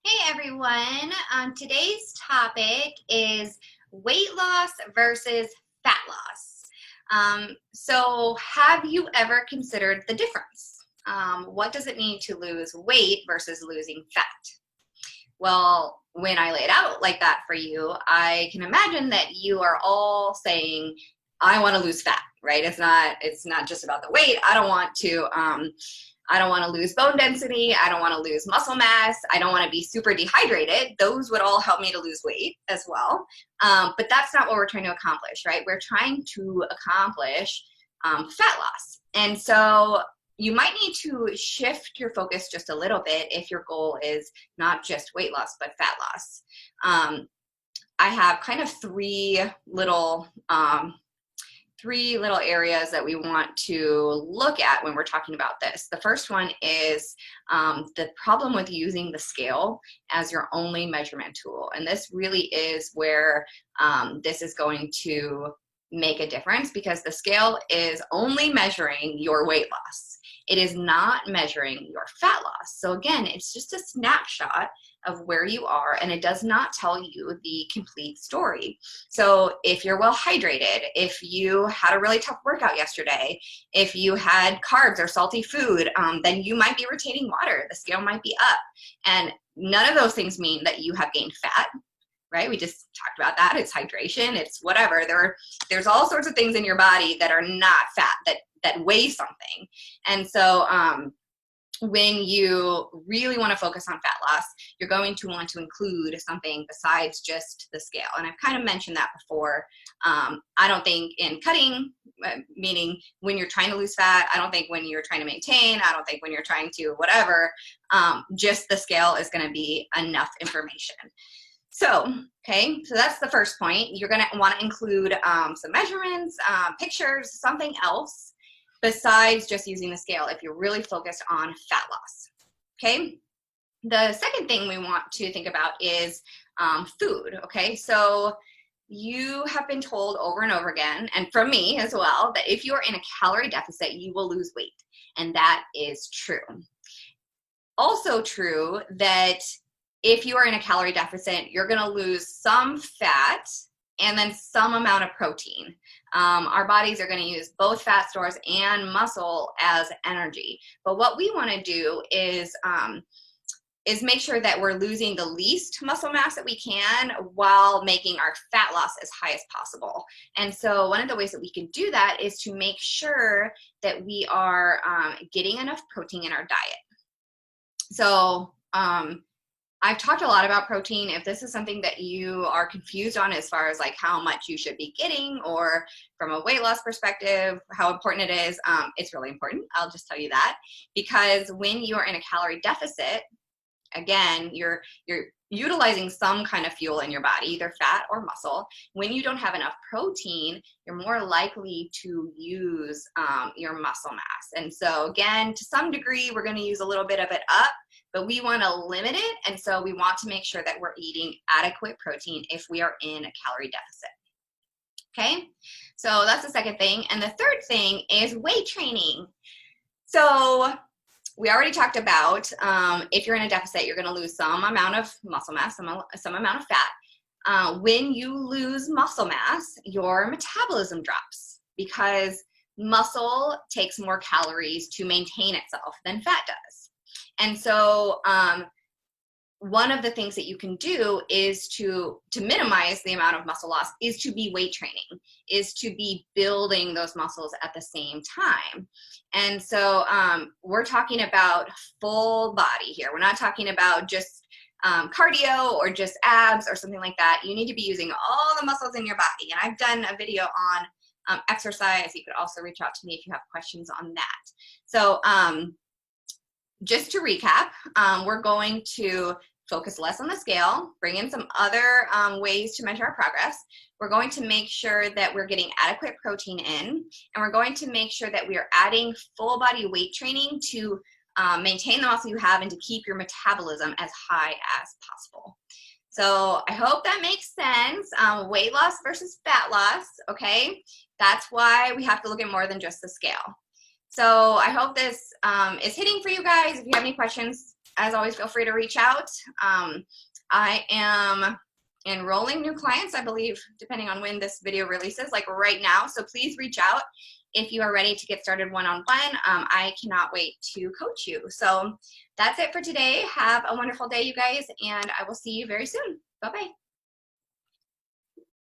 Hey everyone, today's topic is weight loss versus fat loss. So have you ever considered the difference? What does it mean to lose weight versus losing fat? Well, when I lay it out like that for you, I can imagine that you are all saying, I want to lose fat, right? It's not just about the weight. I don't want to lose bone density. I don't want to lose muscle mass. I don't want to be super dehydrated. Those would all help me to lose weight as well. But that's not what we're trying to accomplish, right? We're trying to accomplish fat loss. And so you might need to shift your focus just a little bit if your goal is not just weight loss, but fat loss. I have kind of three little areas that we want to look at when we're talking about this. The first one is the problem with using the scale as your only measurement tool. And this really is where this is going to make a difference, because the scale is only measuring your weight loss. It is not measuring your fat loss. So again, it's just a snapshot of where you are, and it does not tell you the complete story. So if you're well hydrated, if you had a really tough workout yesterday, if you had carbs or salty food, then you might be retaining water. The scale might be up. And none of those things mean that you have gained fat, right? We just talked about that. It's hydration, it's whatever. There's all sorts of things in your body that are not fat, that weigh something. And so when you really want to focus on fat loss, you're going to want to include something besides just the scale. And I've kind of mentioned that before. I don't think in cutting, meaning when you're trying to lose fat, I don't think when you're trying to maintain, I don't think when you're trying to whatever, just the scale is going to be enough information. So, okay, so that's the first point. You're going to want to include some measurements, pictures, something else besides just using the scale if you're really focused on fat loss, okay? The second thing we want to think about is food, okay? So you have been told over and over again, and from me as well, that if you're in a calorie deficit, you will lose weight, and that is true. Also true that if you are in a calorie deficit, you're gonna lose some fat and then some amount of protein. Our bodies are going to use both fat stores and muscle as energy. But what we want to do is make sure that we're losing the least muscle mass that we can while making our fat loss as high as possible. And so one of the ways that we can do that is to make sure that we are getting enough protein in our diet. So I've talked a lot about protein. If this is something that you are confused on as far as like how much you should be getting, or from a weight loss perspective, how important it is, it's really important. I'll just tell you that, because when you're in a calorie deficit, again, you're utilizing some kind of fuel in your body, either fat or muscle. When you don't have enough protein, you're more likely to use your muscle mass. And so again, to some degree, we're going to use a little bit of it up, but we want to limit it. And so we want to make sure that we're eating adequate protein if we are in a calorie deficit. Okay, so that's the second thing. And the third thing is weight training. So we already talked about if you're in a deficit, you're going to lose some amount of muscle mass, some amount of fat. When you lose muscle mass, your metabolism drops, because muscle takes more calories to maintain itself than fat does. And so one of the things that you can do is to minimize the amount of muscle loss is to be weight training, is to be building those muscles at the same time. And so we're talking about full body here. We're not talking about just cardio or just abs or something like that. You need to be using all the muscles in your body. And I've done a video on exercise. You could also reach out to me if you have questions on that. So just to recap, we're going to focus less on the scale, bring in some other ways to measure our progress. We're going to make sure that we're getting adequate protein in, and we're going to make sure that we are adding full body weight training to maintain the muscle you have and to keep your metabolism as high as possible. So I hope that makes sense. Weight loss versus fat loss, okay? That's why we have to look at more than just the scale. So I hope this is hitting for you guys. If you have any questions, as always, feel free to reach out. I am enrolling new clients, I believe, depending on when this video releases, like right now. So please reach out if you are ready to get started one-on-one. I cannot wait to coach you. So that's it for today. Have a wonderful day, you guys, and I will see you very soon. Bye-bye.